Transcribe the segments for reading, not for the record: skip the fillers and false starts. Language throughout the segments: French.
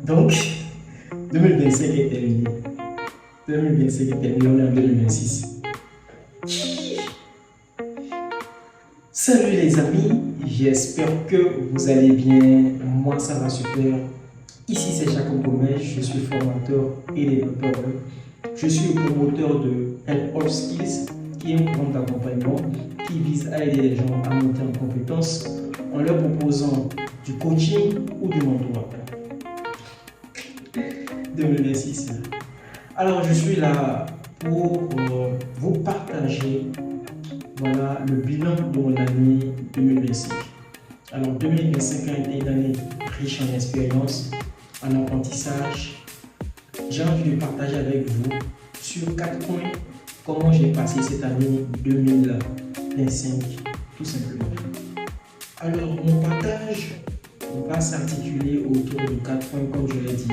Donc, 2025 est terminé. 2025 est terminé, on est en 2026. Salut les amis, j'espère que vous allez bien. Moi, ça va super. Ici, c'est Jacob Gomez, je suis formateur et développeur web. Je suis le promoteur de Help All Skills, qui est un programme d'accompagnement qui vise à aider les gens à monter en compétences en leur proposant du coaching ou du mentorat. 2026. Alors, je suis là pour vous partager le bilan de mon année 2025. Alors, 2025 a été une année riche en expérience, en apprentissage. J'ai envie de partager avec vous sur 4 points comment j'ai passé cette année 2025, tout simplement. Alors, mon partage va s'articuler autour de 4 points, comme je l'ai dit.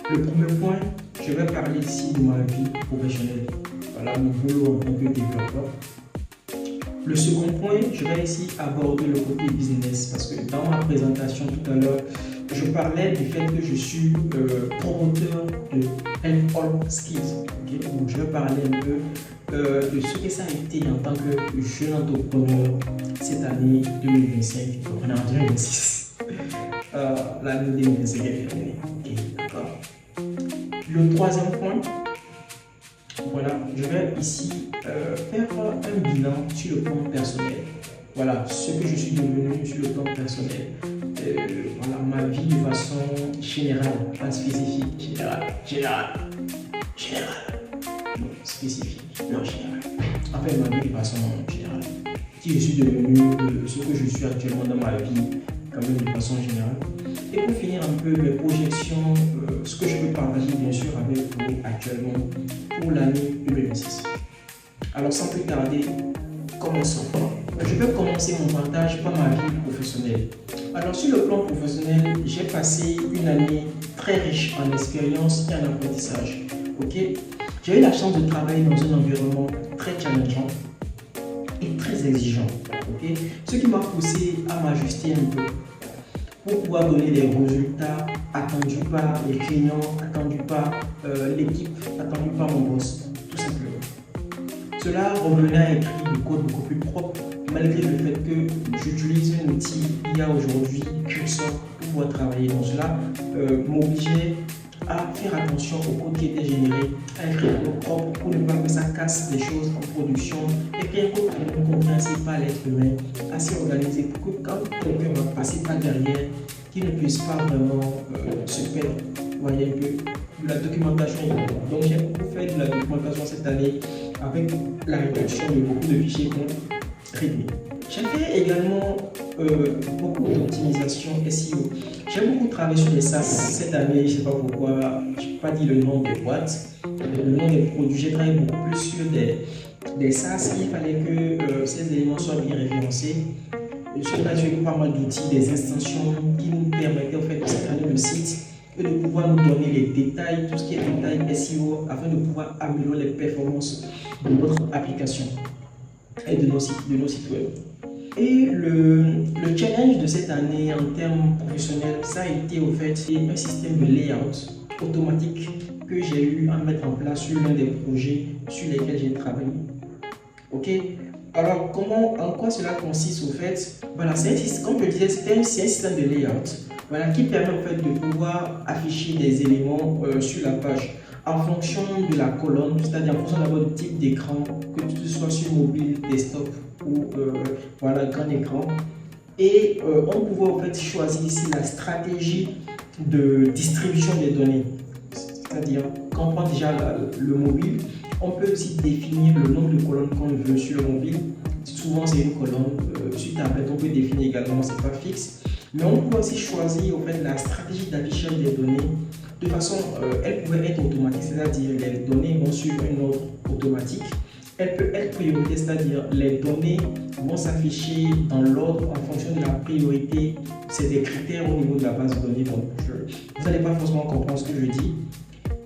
Le premier point, je vais parler ici de ma vie professionnelle. Voilà mon boulot en tant que développeur. Le second point, je vais ici aborder le côté business parce que dans ma présentation tout à l'heure, je parlais du fait que je suis promoteur de Help All Skills. Okay? Donc, je vais parler un peu de ce que ça a été en tant que jeune entrepreneur cette année 2025. Donc, on est en 2026. L'année 2025 est terminée. Okay, d'accord. Le troisième point, je vais ici faire un bilan sur le plan personnel. Voilà, ce que je suis devenu sur le plan personnel. Ma vie de façon générale, pas spécifique. Générale. Non, spécifique, non générale. En fait, ma vie de façon générale. Si je suis devenu ce que je suis actuellement dans ma vie, quand même de façon générale. Et pour finir un peu mes projections, ce que je peux partager bien sûr avec vous actuellement pour l'année 2026. Alors sans plus tarder, commençons. Je vais commencer mon partage par ma vie professionnelle. Alors sur le plan professionnel, j'ai passé une année très riche en expérience et en apprentissage. Okay? J'ai eu la chance de travailler dans un environnement très challengeant et très exigeant. Okay? Ce qui m'a poussé à m'ajuster un peu pour pouvoir donner des résultats attendus par les clients, attendus par l'équipe, attendus par mon boss, tout simplement. Cela revenait à écrire du code beaucoup plus propre, malgré le fait que j'utilise un outil IA aujourd'hui, Cursor, pour pouvoir travailler. Donc cela m'obligeait à faire attention au code qui était généré, à écrire un code propre pour ne pas que ça casse des choses en production, et puis un code compréhensible par l'être humain, assez organisé pour que quand quelqu'un va passer par derrière, qu'il ne puisse pas vraiment se perdre. Vous voyez un peu de la documentation. Donc j'ai beaucoup fait de la documentation cette année avec la rédaction de beaucoup de fichiers réduits. J'ai fait également beaucoup d'optimisation SEO. J'ai beaucoup travaillé sur les SaaS cette année, je ne sais pas pourquoi, je n'ai pas dit le nom des boîtes, le nom des produits. J'ai travaillé beaucoup plus sur des SaaS. Il fallait que ces éléments soient bien référencés. J'ai ajouté pas mal d'outils, des extensions qui nous permettaient en fait de scanner le site et de pouvoir nous donner les détails, tout ce qui est détails SEO, afin de pouvoir améliorer les performances de notre application et de nos sites web. Et le challenge de cette année en termes professionnels, ça a été au fait un système de layout automatique que j'ai eu à mettre en place sur l'un des projets sur lesquels j'ai travaillé. Ok. Alors, en quoi cela consiste au fait? Voilà, comme je disais, c'est un système de layout qui permet en fait de pouvoir afficher des éléments sur la page en fonction de la colonne, c'est-à-dire en fonction de votre type d'écran, que ce soit sur mobile, desktop ou grand écran. Et on pouvait en fait choisir ici la stratégie de distribution des données. C'est-à-dire, quand on prend déjà le mobile, on peut aussi définir le nombre de colonnes qu'on veut sur le mobile. Souvent, c'est une colonne. Sur tablette, on peut définir également, c'est pas fixe. Mais on peut aussi choisir en fait, la stratégie d'affichage des données. De façon, elle pouvait être automatique, c'est-à-dire les données vont suivre un ordre automatique. Elle peut être prioritaire, c'est-à-dire les données vont s'afficher dans l'ordre en fonction de la priorité. C'est des critères au niveau de la base de données. Donc, vous n'allez pas forcément comprendre ce que je dis.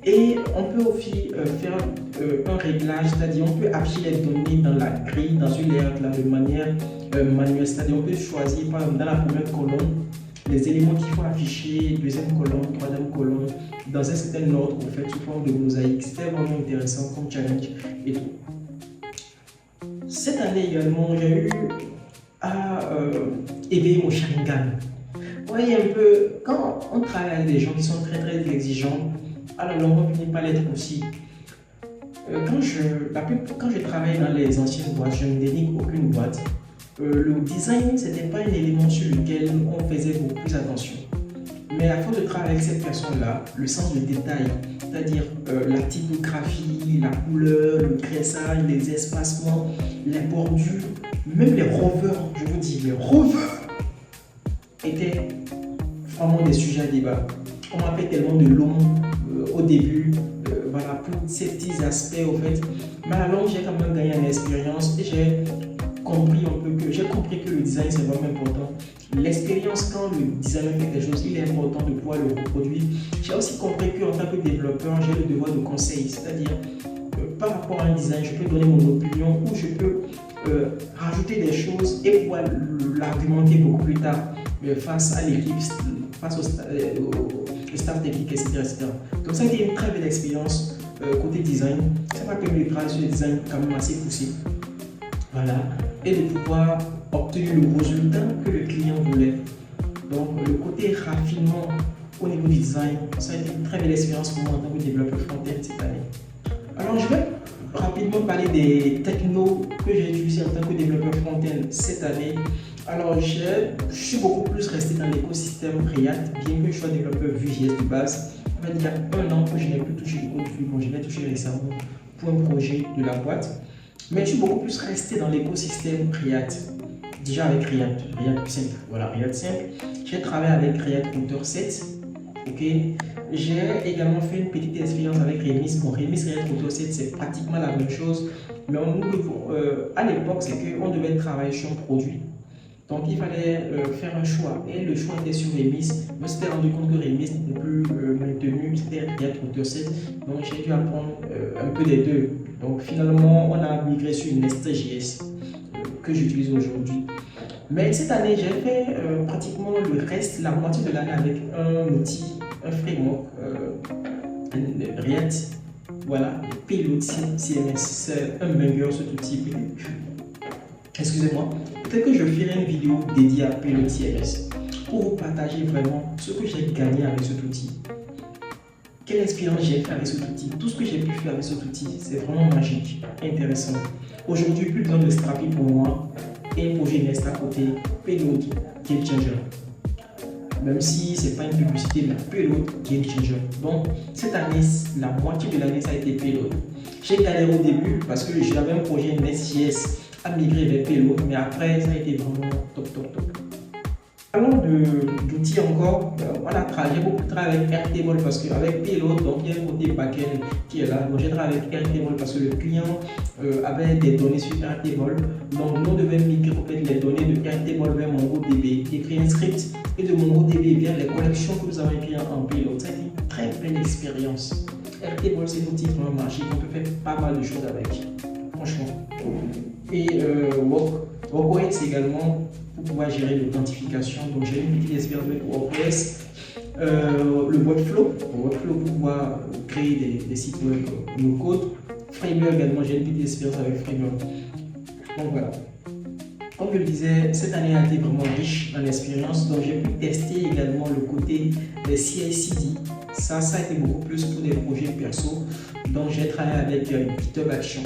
Et on peut aussi faire un réglage, c'est-à-dire on peut afficher les données dans la grille, dans une layout là, de manière manuelle. C'est-à-dire on peut choisir par exemple dans la première colonne les éléments qu'il faut afficher, deuxième colonne, troisième colonne, dans un certain ordre, en fait, sous forme de mosaïque. C'était vraiment intéressant comme challenge et tout. Cette année également, j'ai eu à éveiller mon Sharingan. Vous voyez un peu, quand on travaille avec des gens qui sont très exigeants, à la longue, on finit par l'être aussi. Quand je travaille dans les anciennes boîtes, je ne dénigre aucune boîte. Le design, ce n'était pas un élément sur lequel on faisait beaucoup plus attention. Mais à force de travailler avec cette personne-là, le sens du détail, c'est-à-dire la typographie, la couleur, le graissage, les espacements, les bordures, même les rovers, je vous dis, les rovers étaient vraiment des sujets à débat. On m'a fait tellement de long au début, voilà, pour ces petits aspects au fait. Mais à la longue, j'ai quand même gagné en expérience et j'ai compris que le design c'est vraiment important. L'expérience, quand le designer fait quelque chose, il est important de pouvoir le reproduire. J'ai aussi compris qu'en tant que développeur, j'ai le devoir de conseil, c'est-à-dire par rapport à un design, je peux donner mon opinion ou je peux rajouter des choses et pouvoir l'argumenter beaucoup plus tard face à l'équipe, face au staff technique, etc., etc. Donc ça a été une très belle expérience côté design. Ça m'a permis de travailler sur des designs quand même assez poussés. Voilà. Et de pouvoir obtenir le résultat que le client voulait. Donc le côté raffinement au niveau du design, ça a été une très belle expérience pour moi en tant que développeur front-end cette année. Alors je vais rapidement parler des technos que j'ai utilisés en tant que développeur front-end cette année. Alors je suis beaucoup plus resté dans l'écosystème React, bien que je sois développeur Vue.js de base. On va dire il y a un an que je n'ai plus touché le code Vue, bon, je l'ai touché récemment pour un projet de la boîte. Mais je suis beaucoup plus resté dans l'écosystème React. Déjà avec React simple. Voilà, React simple. J'ai travaillé avec React Router 7. Ok. J'ai également fait une petite expérience avec Remix. Bon, Remix React Router 7, c'est pratiquement la même chose. Mais à l'époque, c'est qu'on devait travailler sur un produit. Donc il fallait faire un choix. Et le choix était sur Remix. Je me suis rendu compte que Remix n'était plus maintenu. C'était React Router 7. Donc j'ai dû apprendre un peu des deux. Donc finalement, on a migré sur une Nest.js que j'utilise aujourd'hui. Mais cette année, j'ai fait pratiquement le reste, la moitié de l'année avec un outil, un framework React. Voilà, Payload CMS. C'est un banger cet outil. Excusez-moi. Peut-être que je ferai une vidéo dédiée à Payload CMS pour vous partager vraiment ce que j'ai gagné avec cet outil. Quelle expérience j'ai fait avec cet outil, tout ce que j'ai pu faire avec cet outil, c'est vraiment magique, intéressant. Aujourd'hui, plus besoin de Strapi pour moi et un projet Nest à côté, Payload Game Changer. Même si ce n'est pas une publicité, mais Payload Game Changer. Donc, cette année, la moitié de l'année, ça a été Payload. J'ai galéré au début parce que j'avais un projet Nest.js à migrer vers Payload, mais après, ça a été vraiment top. Parlons d'outils encore, j'ai beaucoup travaillé avec Airtable parce qu'avec Payload, donc il y a un côté backend qui est là. Donc j'ai travaillé avec Airtable parce que le client avait des données sur Airtable. Donc nous devions migrer les données de Airtable vers MongoDB, écrire un script et de MongoDB vers les collections que nous avons écrites en Payload. Ça a été une très belle expérience. Airtable, c'est un outil vraiment magique, on peut faire pas mal de choses avec, franchement. Et WordPress également, pour pouvoir gérer l'authentification. Donc j'ai une petite expérience avec WordPress, le Webflow pour pouvoir créer des sites web no code. Framework également, j'ai une petite expérience avec Framework. Donc voilà. Comme je le disais, cette année a été vraiment riche en expérience. Donc j'ai pu tester également le côté des CI/CD. Ça a été beaucoup plus pour des projets perso. Donc j'ai travaillé avec GitHub Action.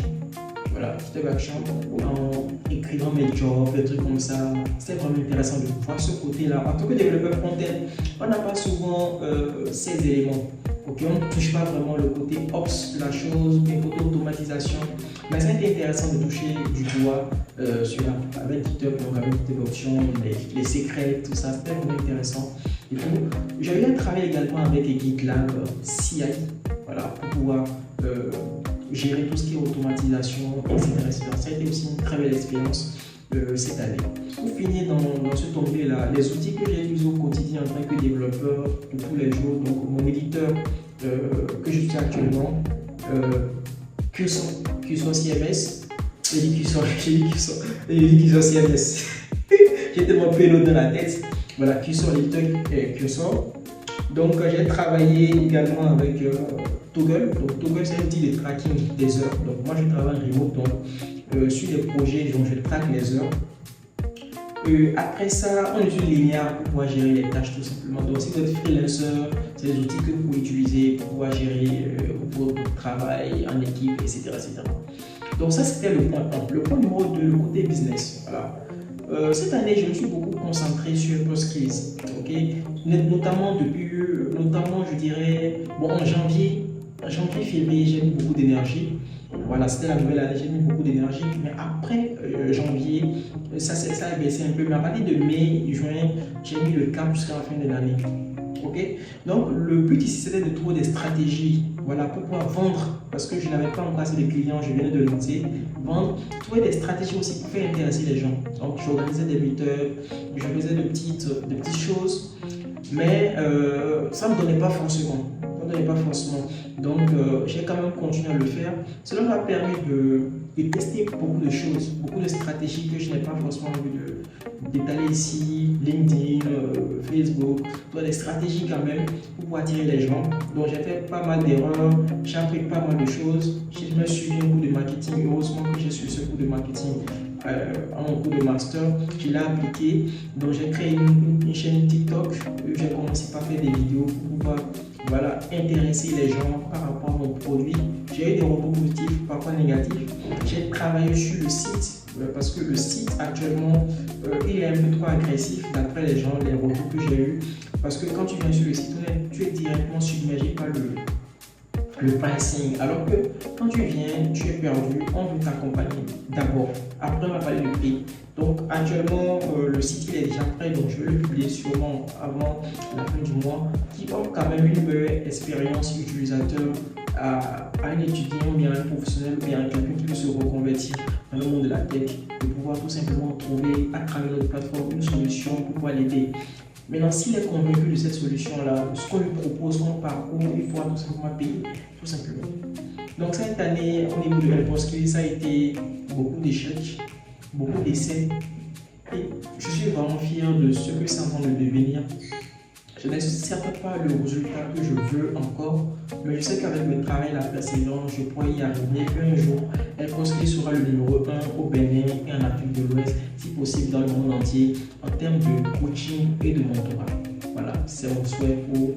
Voilà, GitHub Action en écrivant mes jobs, des trucs comme ça. C'était vraiment intéressant de voir ce côté-là. En tant que développeur front-end, on n'a pas souvent ces éléments. Okay, on ne touche pas vraiment le côté ops de la chose, mais côté automatisation. Mais ça a été intéressant de toucher du doigt avec GitHub, donc avec GitHub Action, les secrets, tout ça. C'était vraiment intéressant. J'ai eu un travail également avec GitLab CI, voilà, pour pouvoir gérer tout ce qui est automatisation, etc. Ça a été aussi une très belle expérience cette année. Pour finir dans ce onglet-là, les outils que j'ai utilisés au quotidien en tant que développeur de tous les jours, donc mon éditeur que j'utilise actuellement, Qson CMS, j'ai dit Qson CMS, j'ai tellement Payload dans la tête. voilà, cursor, l'éditeur cursor. Donc j'ai travaillé également avec Toggle. Donc Toggle, c'est un outil de tracking des heures. Donc moi je travaille en remote, donc sur des projets dont je traque les heures. Après ça, on utilise Linear pour pouvoir gérer les tâches tout simplement. Donc si vous êtes freelancer, c'est des outils que vous pouvez utiliser pour pouvoir gérer votre travail en équipe, etc. Donc ça, c'était le point 1. Le point numéro 2, le côté business. Voilà. Cette année, je me suis beaucoup concentré sur PostSkills, notamment je dirais, bon, en janvier, février, j'ai mis beaucoup d'énergie. Voilà, c'était la nouvelle année, j'ai mis beaucoup d'énergie. Mais après janvier, ça a baissé un peu. Mais à partir de mai, juin, j'ai mis le cap jusqu'à la fin de l'année. Donc, le but ici, c'était de trouver des stratégies, voilà, pour pouvoir vendre, parce que je n'avais pas encore assez de clients, je venais de lancer, vendre, trouver des stratégies aussi pour faire intéresser les gens. Donc, j'organisais des meet-ups, je faisais de petites choses, mais ça ne me donnait pas forcément. Donc, j'ai quand même continué à le faire. Cela m'a permis de tester beaucoup de choses, beaucoup de stratégies que je n'ai pas forcément envie d'étaler ici, LinkedIn, Facebook, des stratégies quand même pour attirer les gens. Donc, j'ai fait pas mal d'erreurs, j'ai appris pas mal de choses. Je me suis suivi un cours de marketing. Heureusement que j'ai suivi ce cours de marketing en cours de master. Je l'ai appliqué. Donc, j'ai créé une chaîne TikTok. J'ai commencé par faire des vidéos pour pouvoir intéresser les gens par rapport à mon produit. J'ai eu des retours positifs, parfois négatifs. J'ai travaillé sur le site parce que le site actuellement il est un peu trop agressif d'après les gens, les retours que j'ai eu. Parce que quand tu viens sur le site, tu es directement submergé par le pricing. Alors que quand tu viens, tu es perdu, on veut t'accompagner d'abord. Après, on va parler de prix. Donc actuellement, le site il est déjà prêt, donc je vais le publier sûrement avant la fin du mois, qui offre quand même une meilleure expérience utilisateur à un étudiant, bien à un professionnel, bien à quelqu'un qui veut se reconvertir dans le monde de la tech, de pouvoir tout simplement trouver à travers notre plateforme une solution pour pouvoir l'aider. Maintenant, s'il est convaincu de cette solution-là, de ce qu'on lui propose, son parcours, il pourra tout simplement payer, tout simplement. Donc cette année, au niveau de PostSkills, ça a été beaucoup d'échecs, beaucoup d'essais. Et je suis vraiment fier de ce que c'est en train de devenir. Je n'ai certes pas le résultat que je veux encore, mais je sais qu'avec le travail et la persévérance, je pourrais y arriver. Un jour, PostSkills sera le numéro 1 au Bénin et en Afrique de l'Ouest, si possible dans le monde entier, en termes de coaching et de mentorat. Voilà, c'est mon souhait pour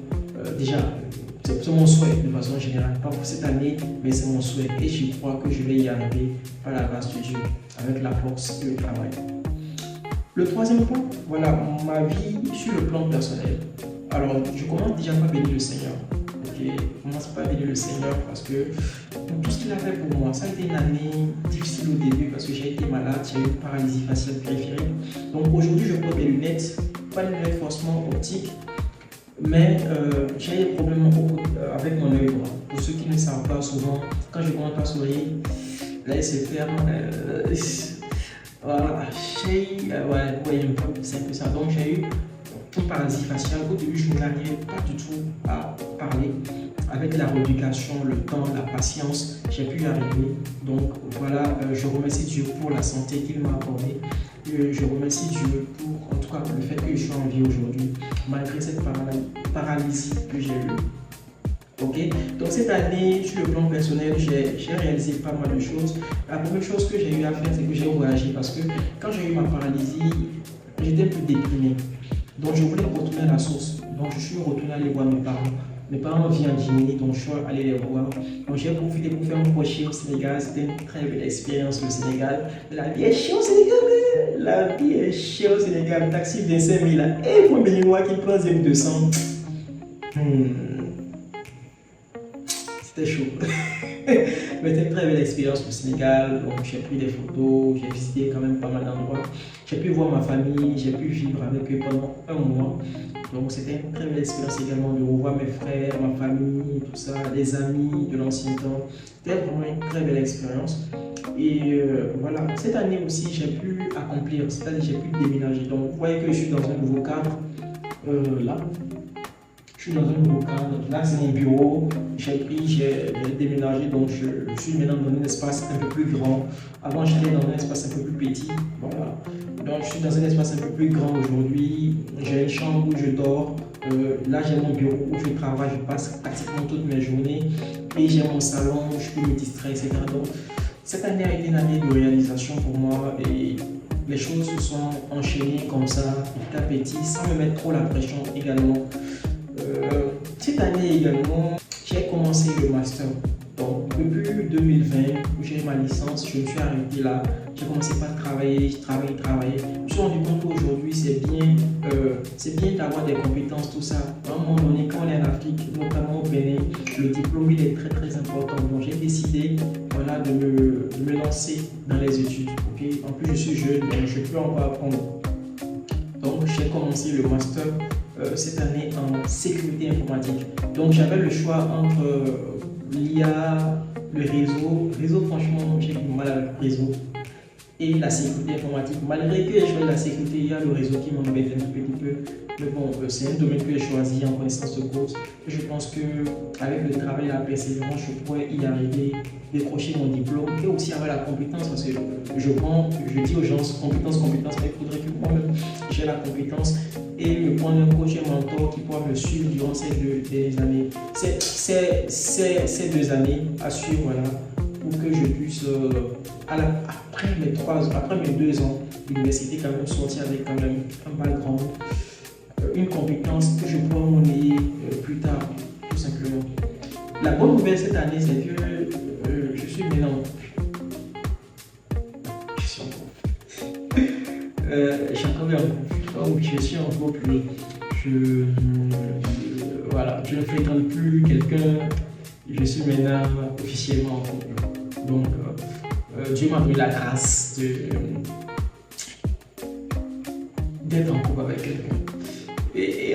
c'est mon souhait de façon générale, pas pour cette année, mais c'est mon souhait et je crois que je vais y arriver par la grâce de Dieu, avec la force et le travail. Le troisième point, voilà, ma vie sur le plan personnel. Alors, je commence déjà par bénir le Seigneur. Je commence par bénir le Seigneur parce que tout ce qu'il a fait pour moi, ça a été une année difficile au début parce que j'ai été malade, j'ai eu une paralysie faciale périphérique. Donc aujourd'hui, je porte des lunettes, pas des lunettes forcément optiques, mais j'ai des problèmes avec mon œil droit. Pour ceux qui ne savent pas, souvent, quand je commence à sourire, là il se ferme. Voilà, c'est un peu ça. Donc j'ai eu une paralysie faciale. Au début, je n'arrivais pas du tout à parler. Avec la rééducation, le temps, la patience, j'ai pu y arriver. Donc voilà, je remercie Dieu pour la santé qu'il m'a accordée. Je remercie Dieu pour, en tout cas, le fait que je sois en vie aujourd'hui, malgré cette paralysie que j'ai eue. Donc cette année, sur le plan personnel, j'ai réalisé pas mal de choses. La première chose que j'ai eu à faire, c'est que j'ai voyagé parce que quand j'ai eu ma paralysie, j'étais un peu déprimé. Donc je voulais retourner à la source. Donc je suis retourné aller voir mes parents. Mes parents vivent en Guinée, donc je suis allé les voir. Donc j'ai profité pour faire un crochet au Sénégal. C'était une très belle expérience au Sénégal. La vie est chère au Sénégal, mais la vie est chère au Sénégal. Le taxi de 5 000 là. Et pour un béninois qui prend 200. C'était chaud. Mais c'était une très belle expérience au Sénégal. Donc j'ai pris des photos, j'ai visité quand même pas mal d'endroits. J'ai pu voir ma famille, j'ai pu vivre avec eux pendant un mois. Donc c'était une très belle expérience également de revoir mes frères, ma famille, tout ça, les amis de l'ancien temps. C'était vraiment une très belle expérience. Et voilà, cette année aussi j'ai pu accomplir, c'est-à-dire j'ai pu déménager. Donc vous voyez que je suis dans un nouveau cadre là. Je suis dans un nouveau cadre. Là, c'est mon bureau. J'ai déménagé, donc je suis maintenant dans un espace un peu plus grand. Avant, j'étais dans un espace un peu plus petit. Voilà. Donc, je suis dans un espace un peu plus grand aujourd'hui. J'ai une chambre où je dors. Là, j'ai mon bureau où je travaille. Je passe pratiquement toutes mes journées. Et j'ai mon salon où je peux me distraire, etc. Donc, cette année a été une année de réalisation pour moi. Et les choses se sont enchaînées comme ça, petit à petit, sans me mettre trop la pression également. Cette année également, j'ai commencé le master. Donc, depuis 2020, où j'ai ma licence, je me suis arrêté là. J'ai commencé par travailler. Je me suis rendu compte qu'aujourd'hui, c'est bien d'avoir des compétences, tout ça. À un moment donné, quand on est en Afrique, notamment au Bénin, le diplôme il est très très important. Donc, j'ai décidé voilà, de me lancer dans les études. Okay? En plus, je suis jeune, donc je peux encore apprendre. Donc, j'ai commencé le master cette année en sécurité informatique. Donc, j'avais le choix entre l'IA, le réseau. Réseau, franchement, j'ai du mal avec le réseau. Et la sécurité informatique. Malgré que j'ai choisi la sécurité, il y a le réseau qui m'embête un petit peu. Mais bon, c'est un domaine que j'ai choisi en connaissance de cause. Je pense qu'avec le travail et la persévérance, je pourrais y arriver, décrocher mon diplôme et aussi avoir la compétence. Parce que je dis aux gens compétence, mais il faudrait que moi-même j'ai la compétence et me prendre un coach et un mentor qui pourra me suivre durant ces deux années. Ces 2 années à suivre, voilà, pour que je puisse, après mes 2 ans d'université, quand même sortir avec quand même un background, une compétence que je pourrai monnayer plus tard, tout simplement. La bonne nouvelle cette année, c'est que je suis maintenant. Je suis encore plus. Voilà, je ne fréquente plus quelqu'un. Je suis maintenant officiellement en couple. Donc, Dieu m'a donné la grâce d'être en couple avec quelqu'un. Et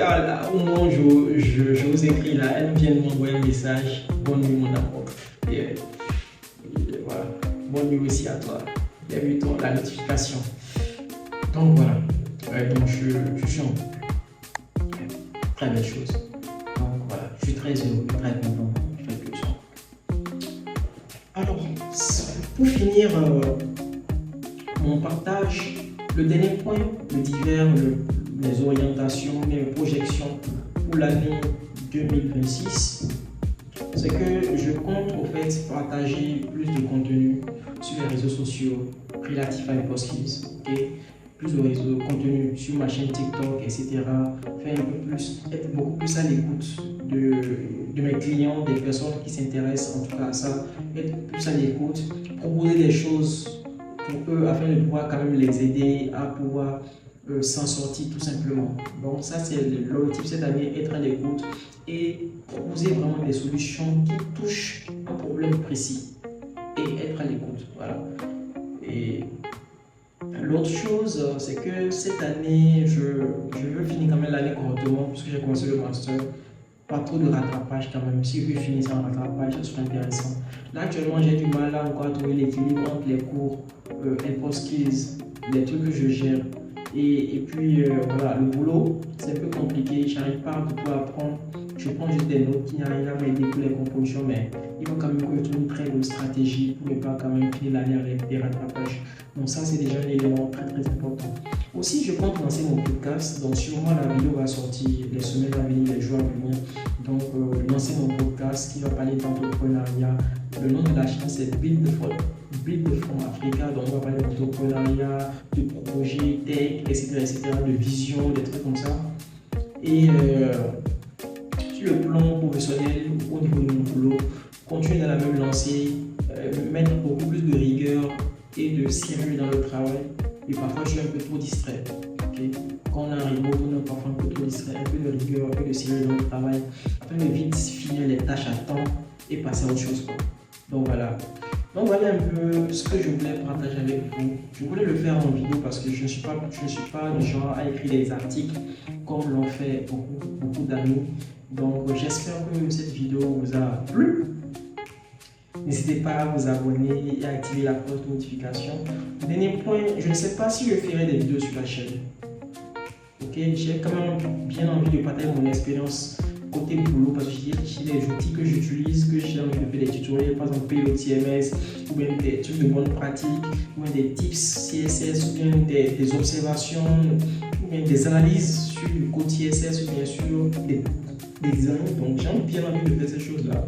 au moment où je vous écris là, elle vient de m'envoyer un message. Bonne nuit, mon amour. Et voilà, bonne nuit aussi à toi. J'ai vu la notification. Donc voilà, donc je suis en couple. Très belle chose. Donc voilà, je suis très heureux, très content. Je fais que ça. Alors, pour finir mon partage, le dernier point, le divers, les orientations, les projections pour l'année 2026, c'est que je compte au fait partager plus de contenu sur les réseaux sociaux relatifs à HyperSkills, okay? Plus de contenu sur ma chaîne TikTok, etc. Faire un peu plus, être beaucoup plus à l'écoute de mes clients, des personnes qui s'intéressent en tout cas à ça, être plus à l'écoute, proposer des choses pour eux afin de pouvoir quand même les aider à pouvoir s'en sortir tout simplement. Donc ça c'est l'objectif cette année, être à l'écoute et proposer vraiment des solutions qui touchent un problème précis et être à l'écoute. Voilà. Et l'autre chose, c'est que cette année, je veux finir quand même l'année correctement puisque j'ai commencé le master. Pas trop de rattrapage quand même. Si je finis sans rattrapage, ça serait intéressant. Là, actuellement, j'ai du mal là encore à trouver l'équilibre entre les cours, HyperSkills, les trucs que je gère. Et puis, voilà, le boulot, c'est un peu compliqué. Je n'arrive pas à beaucoup apprendre. Je prends juste des notes qui n'arrivent pas à m'aider pour les compositions, mais il faut quand même que je trouve une très bonne stratégie pour ne pas quand même finir l'année avec des rattrapages. Donc ça, c'est déjà un élément très très important. Aussi, je compte lancer mon podcast. Donc sûrement la vidéo va sortir les semaines à venir, les jours à venir. Donc lancer mon podcast qui va parler d'entrepreneuriat. Le nom de la chaîne, c'est Build from Africa. Donc on va parler d'entrepreneuriat, de projets, tech, etc., de vision, des trucs comme ça. Et sur le plan professionnel, au niveau de mon boulot, continuer dans la même lancée, mettre beaucoup plus de rigueur et de sérieux dans le travail. Et parfois, je suis un peu trop distrait. Okay? Quand on a un remote, on est parfois un peu trop distrait, un peu de rigueur, un peu de sérieux dans le travail, afin de vite finir les tâches à temps et passer à autre chose. Quoi. Donc voilà. Donc voilà un peu ce que je voulais partager avec vous. Je voulais le faire en vidéo parce que je ne suis pas du genre à écrire des articles comme l'ont fait beaucoup d'amis. Donc j'espère que cette vidéo vous a plu. N'hésitez pas à vous abonner et à activer la cloche de notification. Dernier point, je ne sais pas si je ferai des vidéos sur la chaîne. Ok, j'ai quand même bien envie de partager mon expérience côté boulot, parce que j'ai des outils que j'utilise, que j'ai envie de faire des tutoriels, par exemple POTMS, ou bien des trucs de bonne pratique, ou bien des tips CSS, ou bien des observations, ou bien des analyses sur le code CSS, ou bien sur des designs. Donc j'ai bien envie de faire ces choses-là.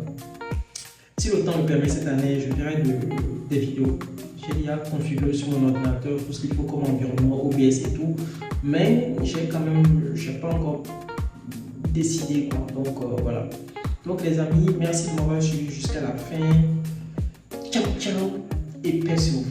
Si le temps me permet cette année, je ferai des vidéos. J'ai déjà configuré sur mon ordinateur tout ce qu'il faut comme environnement, OBS et tout, mais j'ai pas encore décidé quoi. Donc voilà. Donc les amis, merci de m'avoir suivi jusqu'à la fin. Ciao ciao et paix sur vous.